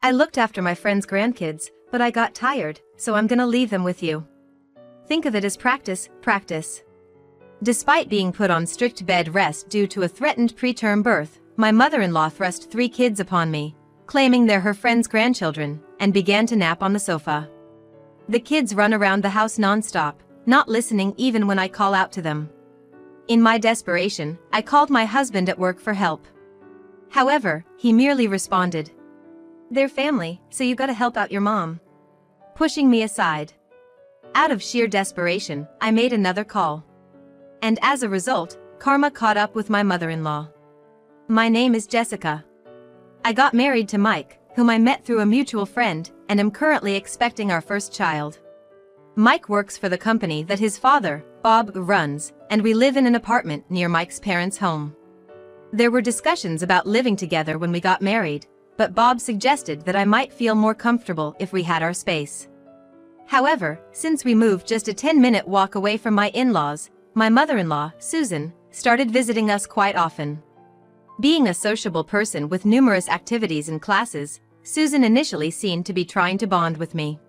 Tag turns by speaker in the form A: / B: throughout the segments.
A: I looked after my friend's grandkids, but I got tired, so I'm gonna leave them with you. Think of it as practice. Despite being put on strict bed rest due to a threatened preterm birth, my mother-in-law thrust 3 kids upon me, claiming they're her friend's grandchildren, and began to nap on the sofa. The kids run around the house non-stop, not listening even when I call out to them. In my desperation, I called my husband at work for help. However, he merely responded, "They're family, so you gotta help out your mom," pushing me aside. Out of sheer desperation, I made another call. And as a result, karma caught up with my mother-in-law. My name is Jessica. I got married to Mike, whom I met through a mutual friend, and am currently expecting our first child. Mike works for the company that his father, Bob, runs, and we live in an apartment near Mike's parents' home. There were discussions about living together when we got married, but Bob suggested that I might feel more comfortable if we had our space. However, since we moved just a 10-minute walk away from my in-laws, my mother-in-law, Susan, started visiting us quite often. Being a sociable person with numerous activities and classes, Susan initially seemed to be trying to bond with me.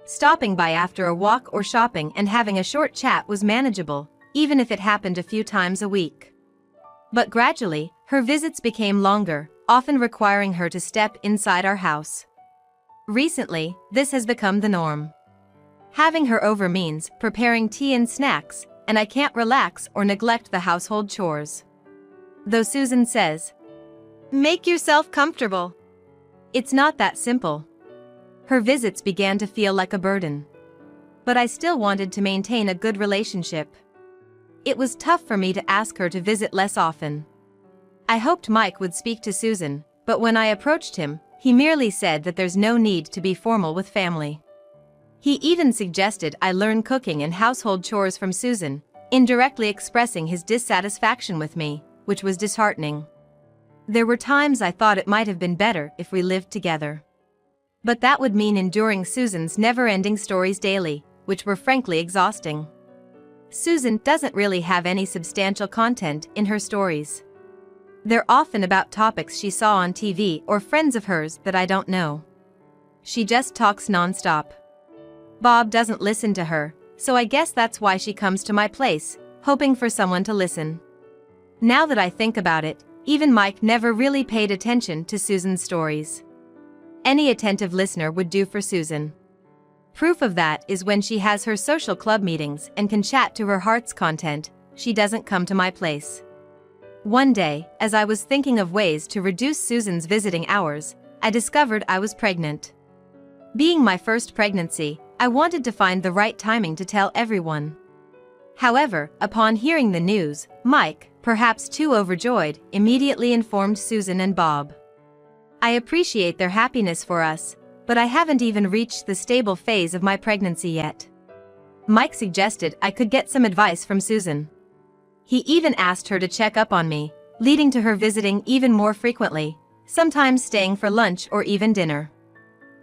A: Stopping by after a walk or shopping and having a short chat was manageable, even if it happened a few times a week. But gradually, her visits became longer, often requiring her to step inside our house. Recently, this has become the norm. Having her over means preparing tea and snacks, and I can't relax or neglect the household chores. Though Susan says, "Make yourself comfortable," it's not that simple. Her visits began to feel like a burden. But I still wanted to maintain a good relationship. It was tough for me to ask her to visit less often. I hoped Mike would speak to Susan, but when I approached him, he merely said that there's no need to be formal with family. He even suggested I learn cooking and household chores from Susan, indirectly expressing his dissatisfaction with me, which was disheartening. There were times I thought it might have been better if we lived together. But that would mean enduring Susan's never-ending stories daily, which were frankly exhausting. Susan doesn't really have any substantial content in her stories. They're often about topics she saw on TV or friends of hers that I don't know. She just talks non-stop. Bob doesn't listen to her, so I guess that's why she comes to my place, hoping for someone to listen. Now that I think about it, even Mike never really paid attention to Susan's stories. Any attentive listener would do for Susan. Proof of that is when she has her social club meetings and can chat to her heart's content, she doesn't come to my place. One day, as I was thinking of ways to reduce Susan's visiting hours, I discovered I was pregnant. Being my first pregnancy, I wanted to find the right timing to tell everyone. However, upon hearing the news, Mike, perhaps too overjoyed, immediately informed Susan and Bob. I appreciate their happiness for us, but I haven't even reached the stable phase of my pregnancy yet. Mike suggested I could get some advice from Susan. He even asked her to check up on me, leading to her visiting even more frequently, sometimes staying for lunch or even dinner.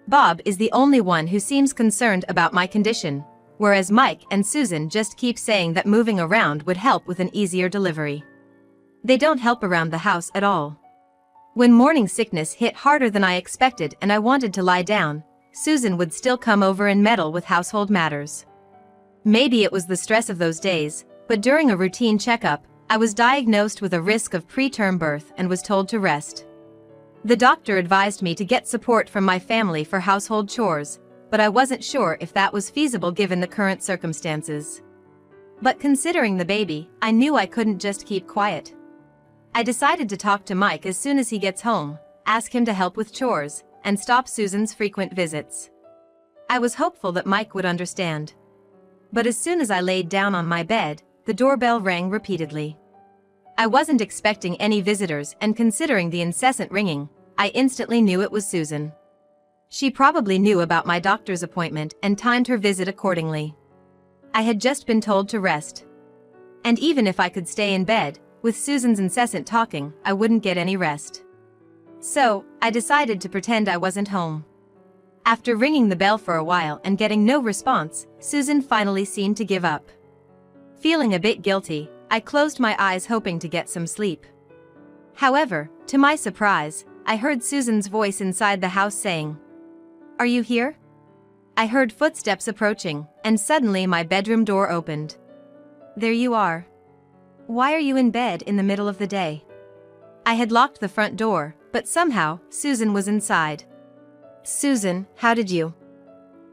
A: Bob is the only one who seems concerned about my condition, whereas Mike and Susan just keep saying that moving around would help with an easier delivery. They don't help around the house at all. When morning sickness hit harder than I expected and I wanted to lie down, Susan would still come over and meddle with household matters. Maybe it was the stress of those days, but during a routine checkup, I was diagnosed with a risk of preterm birth and was told to rest. The doctor advised me to get support from my family for household chores, but I wasn't sure if that was feasible given the current circumstances. But considering the baby, I knew I couldn't just keep quiet. I decided to talk to Mike as soon as he gets home, ask him to help with chores, and stop Susan's frequent visits. I was hopeful that Mike would understand. But as soon as I laid down on my bed, the doorbell rang repeatedly. I wasn't expecting any visitors, and considering the incessant ringing, I instantly knew it was Susan. She probably knew about my doctor's appointment and timed her visit accordingly. I had just been told to rest. And even if I could stay in bed, with Susan's incessant talking, I wouldn't get any rest. So, I decided to pretend I wasn't home. After ringing the bell for a while and getting no response, Susan finally seemed to give up. Feeling a bit guilty, I closed my eyes hoping to get some sleep. However, to my surprise, I heard Susan's voice inside the house saying, "Are you here?" I heard footsteps approaching, and suddenly my bedroom door opened. "There you are. Why are you in bed in the middle of the day?" I had locked the front door, but somehow, Susan was inside. "Susan, how did you?"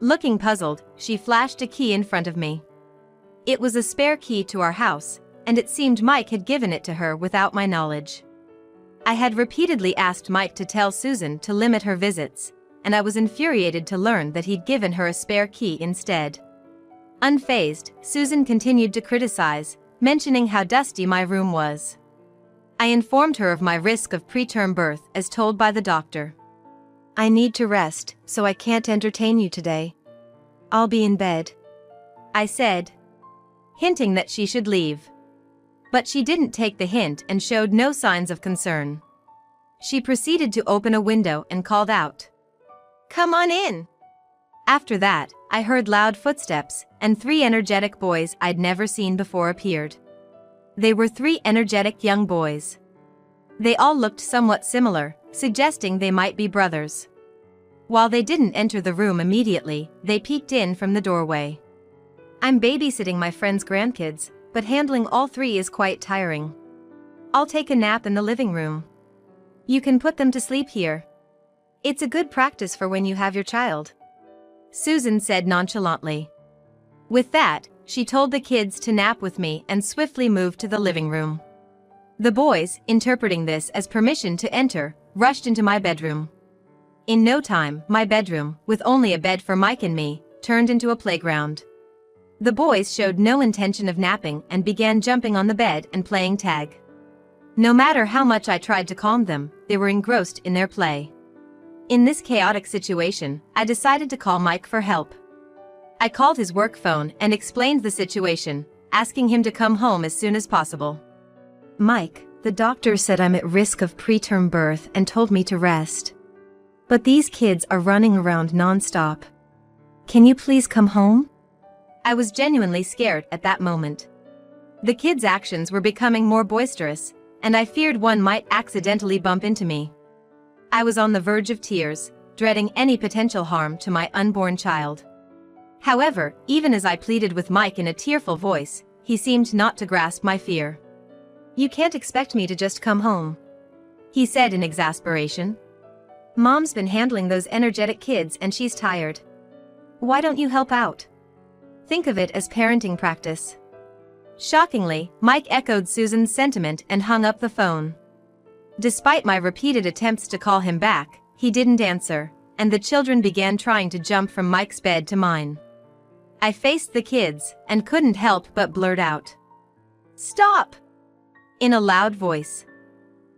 A: Looking puzzled, she flashed a key in front of me. It was a spare key to our house, and it seemed Mike had given it to her without my knowledge. I had repeatedly asked Mike to tell Susan to limit her visits, and I was infuriated to learn that he'd given her a spare key instead. Unfazed, Susan continued to criticize, mentioning how dusty my room was. I informed her of my risk of preterm birth as told by the doctor. "I need to rest, so I can't entertain you today. I'll be in bed," I said, hinting that she should leave. But she didn't take the hint and showed no signs of concern. She proceeded to open a window and called out, "Come on in." After that, I heard loud footsteps, and 3 energetic boys I'd never seen before appeared. They were 3 energetic young boys. They all looked somewhat similar, suggesting they might be brothers. While they didn't enter the room immediately, they peeked in from the doorway. "I'm babysitting my friend's grandkids, but handling all 3 is quite tiring. I'll take a nap in the living room. You can put them to sleep here. It's a good practice for when you have your child," Susan said nonchalantly. With that, she told the kids to nap with me and swiftly moved to the living room. The boys, interpreting this as permission to enter, rushed into my bedroom. In no time, my bedroom, with only a bed for Mike and me, turned into a playground. The boys showed no intention of napping and began jumping on the bed and playing tag. No matter how much I tried to calm them, they were engrossed in their play. In this chaotic situation, I decided to call Mike for help. I called his work phone and explained the situation, asking him to come home as soon as possible. "Mike, the doctor said I'm at risk of preterm birth and told me to rest. But these kids are running around non-stop. Can you please come home?" I was genuinely scared at that moment. The kids' actions were becoming more boisterous, and I feared one might accidentally bump into me. I was on the verge of tears, dreading any potential harm to my unborn child. However, even as I pleaded with Mike in a tearful voice, he seemed not to grasp my fear. "You can't expect me to just come home," he said in exasperation. "Mom's been handling those energetic kids and she's tired. Why don't you help out? Think of it as parenting practice." Shockingly, Mike echoed Susan's sentiment and hung up the phone. Despite my repeated attempts to call him back, he didn't answer, and the children began trying to jump from Mike's bed to mine. I faced the kids, and couldn't help but blurt out, "Stop!" in a loud voice.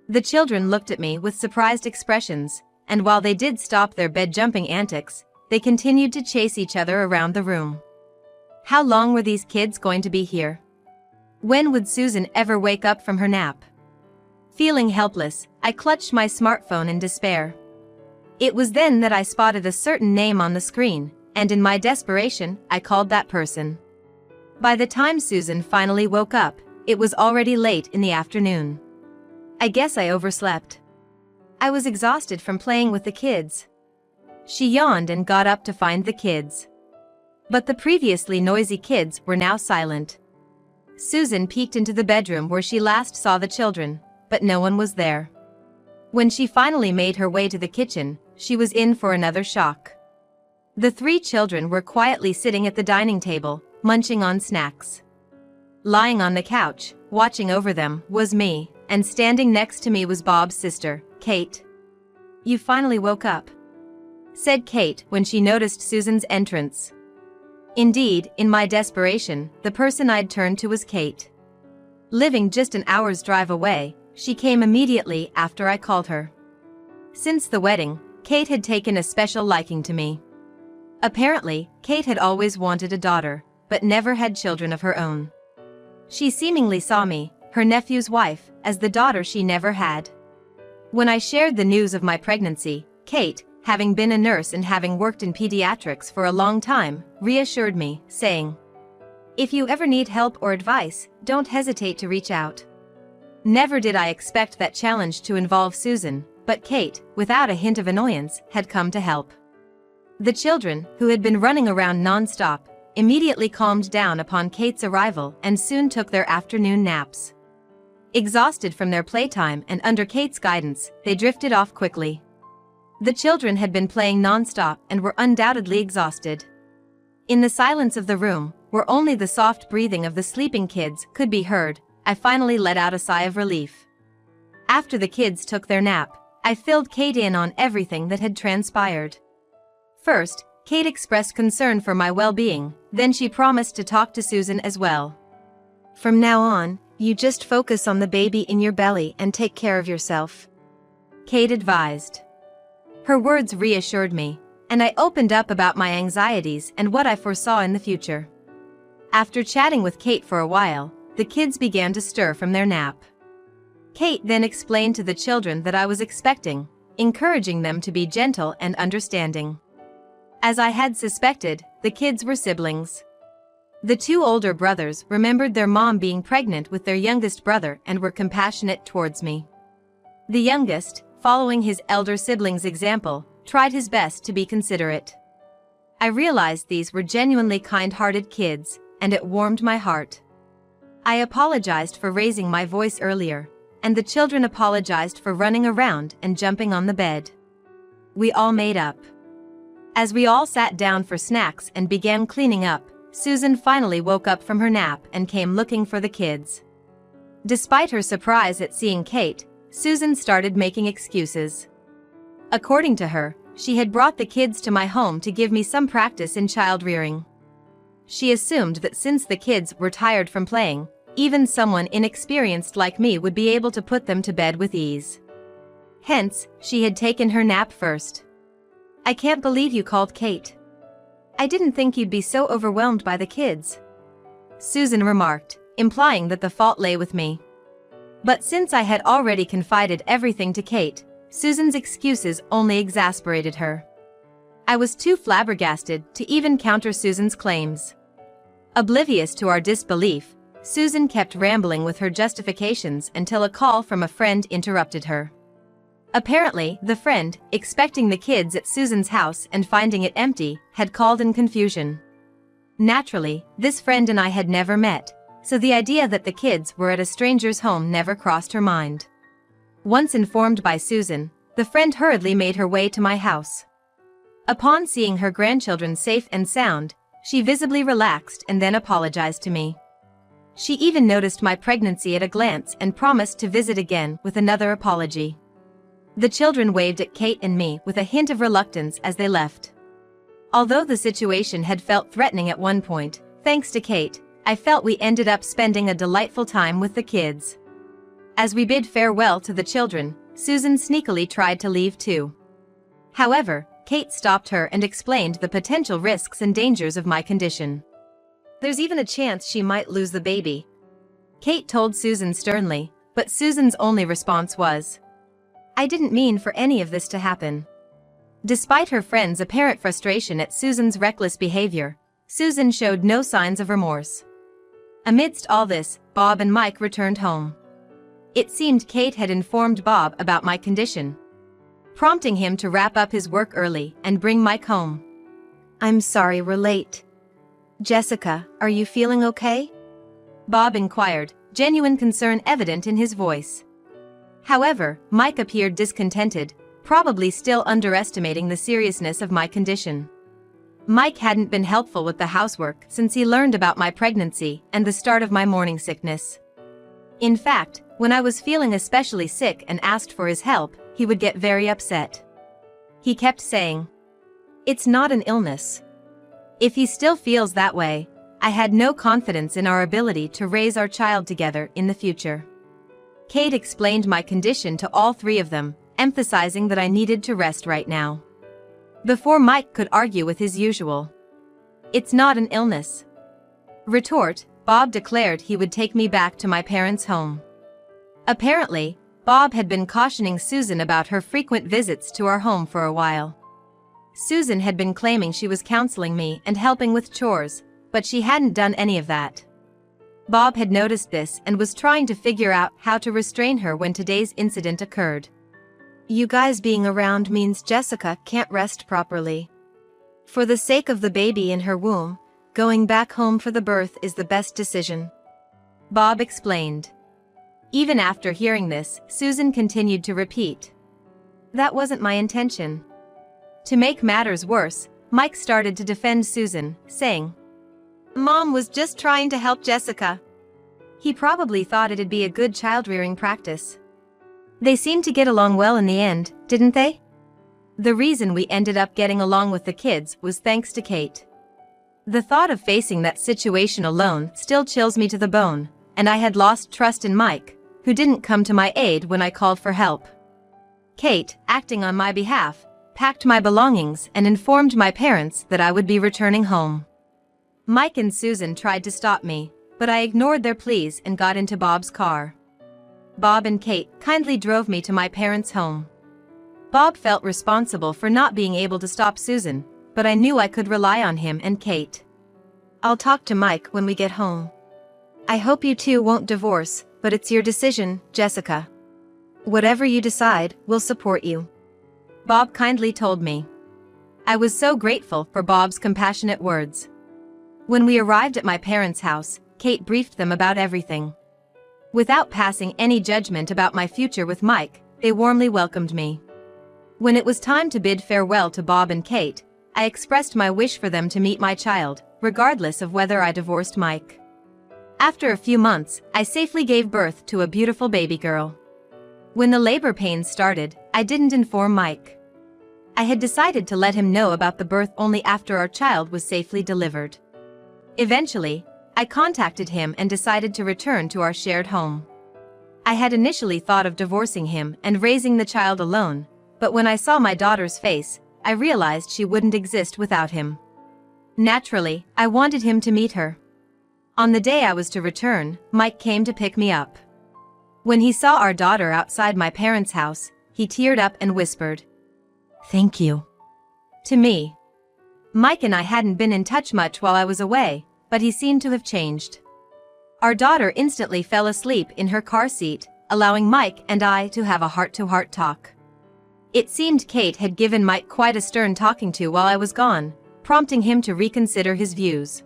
A: The children looked at me with surprised expressions, and while they did stop their bed-jumping antics, they continued to chase each other around the room. How long were these kids going to be here? When would Susan ever wake up from her nap? Feeling helpless, I clutched my smartphone in despair. It was then that I spotted a certain name on the screen, and in my desperation, I called that person. By the time Susan finally woke up, it was already late in the afternoon. I guess I overslept. I was exhausted from playing with the kids. She yawned and got up to find the kids. But the previously noisy kids were now silent. Susan peeked into the bedroom where she last saw the children, but no one was there. When she finally made her way to the kitchen, she was in for another shock. The 3 children were quietly sitting at the dining table, munching on snacks. Lying on the couch, watching over them, was me, and standing next to me was Bob's sister, Kate. "You finally woke up," said Kate when she noticed Susan's entrance. Indeed, in my desperation, the person I'd turned to was Kate. Living just an hour's drive away, she came immediately after I called her. Since the wedding, Kate had taken a special liking to me. Apparently, Kate had always wanted a daughter, but never had children of her own. She seemingly saw me, her nephew's wife, as the daughter she never had. When I shared the news of my pregnancy, Kate, having been a nurse and having worked in pediatrics for a long time, reassured me, saying, "If you ever need help or advice, don't hesitate to reach out." Never did I expect that challenge to involve Susan, but Kate, without a hint of annoyance, had come to help. The children, who had been running around non-stop, immediately calmed down upon Kate's arrival and soon took their afternoon naps. Exhausted from their playtime and under Kate's guidance, they drifted off quickly. The children had been playing non-stop and were undoubtedly exhausted. In the silence of the room, where only the soft breathing of the sleeping kids could be heard, I finally let out a sigh of relief. After the kids took their nap, I filled Kate in on everything that had transpired. First, Kate expressed concern for my well-being, then she promised to talk to Susan as well. "From now on, you just focus on the baby in your belly and take care of yourself," Kate advised. Her words reassured me, and I opened up about my anxieties and what I foresaw in the future. After chatting with Kate for a while, the kids began to stir from their nap. Kate then explained to the children that I was expecting, encouraging them to be gentle and understanding. As I had suspected, the kids were siblings. The two older brothers remembered their mom being pregnant with their youngest brother and were compassionate towards me. The youngest, following his elder sibling's example, tried his best to be considerate. I realized these were genuinely kind-hearted kids, and it warmed my heart. I apologized for raising my voice earlier, and the children apologized for running around and jumping on the bed. We all made up. As we all sat down for snacks and began cleaning up, Susan finally woke up from her nap and came looking for the kids. Despite her surprise at seeing Kate, Susan started making excuses. According to her, she had brought the kids to my home to give me some practice in child rearing. She assumed that since the kids were tired from playing, even someone inexperienced like me would be able to put them to bed with ease. Hence, she had taken her nap first. "I can't believe you called Kate. I didn't think you'd be so overwhelmed by the kids," Susan remarked, implying that the fault lay with me. But since I had already confided everything to Kate, Susan's excuses only exasperated her. I was too flabbergasted to even counter Susan's claims. Oblivious to our disbelief, Susan kept rambling with her justifications until a call from a friend interrupted her. Apparently, the friend, expecting the kids at Susan's house and finding it empty, had called in confusion. Naturally, this friend and I had never met, so the idea that the kids were at a stranger's home never crossed her mind. Once informed by Susan, the friend hurriedly made her way to my house. Upon seeing her grandchildren safe and sound, she visibly relaxed and then apologized to me. She even noticed my pregnancy at a glance and promised to visit again with another apology. The children waved at Kate and me with a hint of reluctance as they left. Although the situation had felt threatening at one point, thanks to Kate, I felt we ended up spending a delightful time with the kids. As we bid farewell to the children, Susan sneakily tried to leave too. However, Kate stopped her and explained the potential risks and dangers of my condition. "There's even a chance she might lose the baby," Kate told Susan sternly, but Susan's only response was, "I didn't mean for any of this to happen." Despite her friend's apparent frustration at Susan's reckless behavior, Susan showed no signs of remorse. Amidst all this, Bob and Mike returned home. It seemed Kate had informed Bob about my condition, prompting him to wrap up his work early and bring Mike home. "I'm sorry we're late. Jessica, are you feeling okay?" Bob inquired, genuine concern evident in his voice. However, Mike appeared discontented, probably still underestimating the seriousness of my condition. Mike hadn't been helpful with the housework since he learned about my pregnancy and the start of my morning sickness. In fact, when I was feeling especially sick and asked for his help, he would get very upset. He kept saying, "It's not an illness." If he still feels that way, I had no confidence in our ability to raise our child together in the future. Kate explained my condition to all three of them, emphasizing that I needed to rest right now. Before Mike could argue with his usual, "It's not an illness" retort, Bob declared he would take me back to my parents' home. Apparently, Bob had been cautioning Susan about her frequent visits to our home for a while. Susan had been claiming she was counseling me and helping with chores, but she hadn't done any of that. Bob had noticed this and was trying to figure out how to restrain her when today's incident occurred. You guys being around means Jessica can't rest properly. For the sake of the baby in her womb, going back home for the birth is the best decision," Bob explained. Even after hearing this, Susan continued to repeat, "That wasn't my intention." To make matters worse, Mike started to defend Susan, saying, "Mom was just trying to help Jessica." He probably thought it'd be a good child-rearing practice. They seemed to get along well in the end, didn't they? The reason we ended up getting along with the kids was thanks to Kate. The thought of facing that situation alone still chills me to the bone, and I had lost trust in Mike, who didn't come to my aid when I called for help. Kate, acting on my behalf, packed my belongings and informed my parents that I would be returning home. Mike and Susan tried to stop me, but I ignored their pleas and got into Bob's car. Bob and Kate kindly drove me to my parents' home. Bob felt responsible for not being able to stop Susan, but I knew I could rely on him and Kate. "I'll talk to Mike when we get home. I hope you two won't divorce, but it's your decision, Jessica. Whatever you decide, we'll support you," Bob kindly told me. I was so grateful for Bob's compassionate words. When we arrived at my parents' house, Kate briefed them about everything. Without passing any judgment about my future with Mike, they warmly welcomed me. When it was time to bid farewell to Bob and Kate, I expressed my wish for them to meet my child, regardless of whether I divorced Mike. After a few months, I safely gave birth to a beautiful baby girl. When the labor pains started, I didn't inform Mike. I had decided to let him know about the birth only after our child was safely delivered. Eventually, I contacted him and decided to return to our shared home. I had initially thought of divorcing him and raising the child alone, but when I saw my daughter's face, I realized she wouldn't exist without him. Naturally, I wanted him to meet her. On the day I was to return, Mike came to pick me up. When he saw our daughter outside my parents' house, he teared up and whispered, "Thank you," to me. Mike and I hadn't been in touch much while I was away, but he seemed to have changed. Our daughter instantly fell asleep in her car seat, allowing Mike and I to have a heart-to-heart talk. It seemed Kate had given Mike quite a stern talking to while I was gone, prompting him to reconsider his views.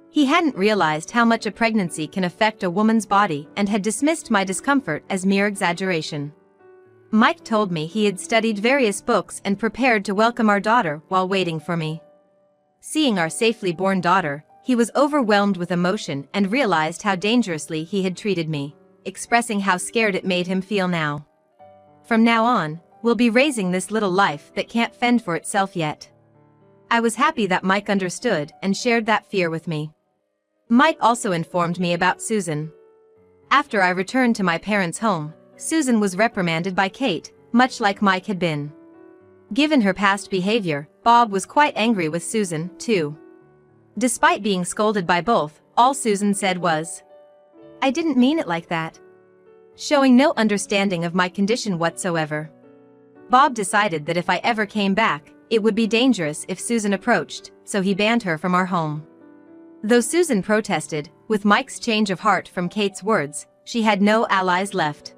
A: He hadn't realized how much a pregnancy can affect a woman's body and had dismissed my discomfort as mere exaggeration. Mike told me he had studied various books and prepared to welcome our daughter while waiting for me. Seeing our safely born daughter, he was overwhelmed with emotion and realized how dangerously he had treated me, expressing how scared it made him feel now. "From now on, we'll be raising this little life that can't fend for itself yet." I was happy that Mike understood and shared that fear with me. Mike also informed me about Susan. After I returned to my parents' home, Susan was reprimanded by Kate, much like Mike had been. Given her past behavior, Bob was quite angry with Susan, too. Despite being scolded by both, all Susan said was, "I didn't mean it like that," showing no understanding of my condition whatsoever. Bob decided that if I ever came back, it would be dangerous if Susan approached, so he banned her from our home. Though Susan protested, with Mike's change of heart from Kate's words, she had no allies left.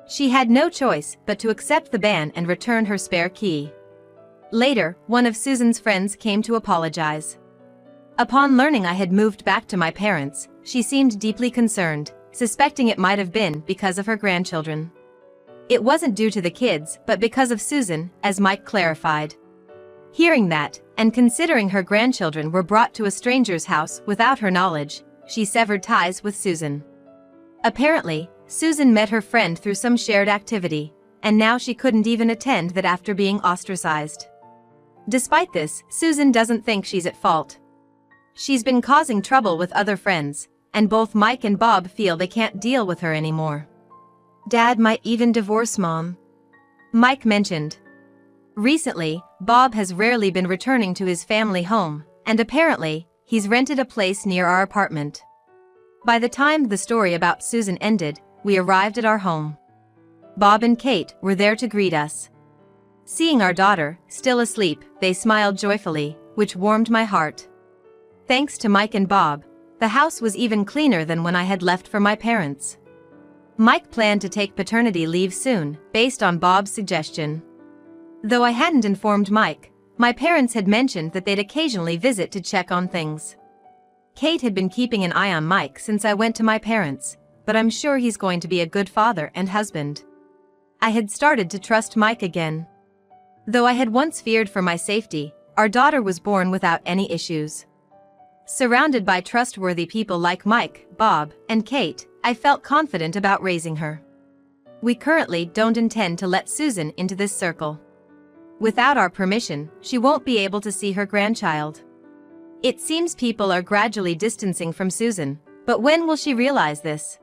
A: She had no choice but to accept the ban and return her spare key. Later, one of Susan's friends came to apologize. Upon learning I had moved back to my parents, she seemed deeply concerned, suspecting it might have been because of her grandchildren. It wasn't due to the kids, but because of Susan, as Mike clarified. Hearing that, and considering her grandchildren were brought to a stranger's house without her knowledge, she severed ties with Susan. Apparently, Susan met her friend through some shared activity, and now she couldn't even attend that after being ostracized. Despite this, Susan doesn't think she's at fault. She's been causing trouble with other friends, and both Mike and Bob feel they can't deal with her anymore. Dad might even divorce Mom, Mike mentioned. Recently, Bob has rarely been returning to his family home, and apparently, he's rented a place near our apartment. By the time the story about Susan ended, we arrived at our home. Bob and Kate were there to greet us. Seeing our daughter, still asleep, they smiled joyfully, which warmed my heart. Thanks to Mike and Bob, the house was even cleaner than when I had left for my parents. Mike planned to take paternity leave soon, based on Bob's suggestion. Though I hadn't informed Mike, my parents had mentioned that they'd occasionally visit to check on things. Kate had been keeping an eye on Mike since I went to my parents, but I'm sure he's going to be a good father and husband. I had started to trust Mike again. Though I had once feared for my safety, our daughter was born without any issues. Surrounded by trustworthy people like Mike, Bob, and Kate, I felt confident about raising her. We currently don't intend to let Susan into this circle. Without our permission, she won't be able to see her grandchild. It seems people are gradually distancing from Susan, but when will she realize this?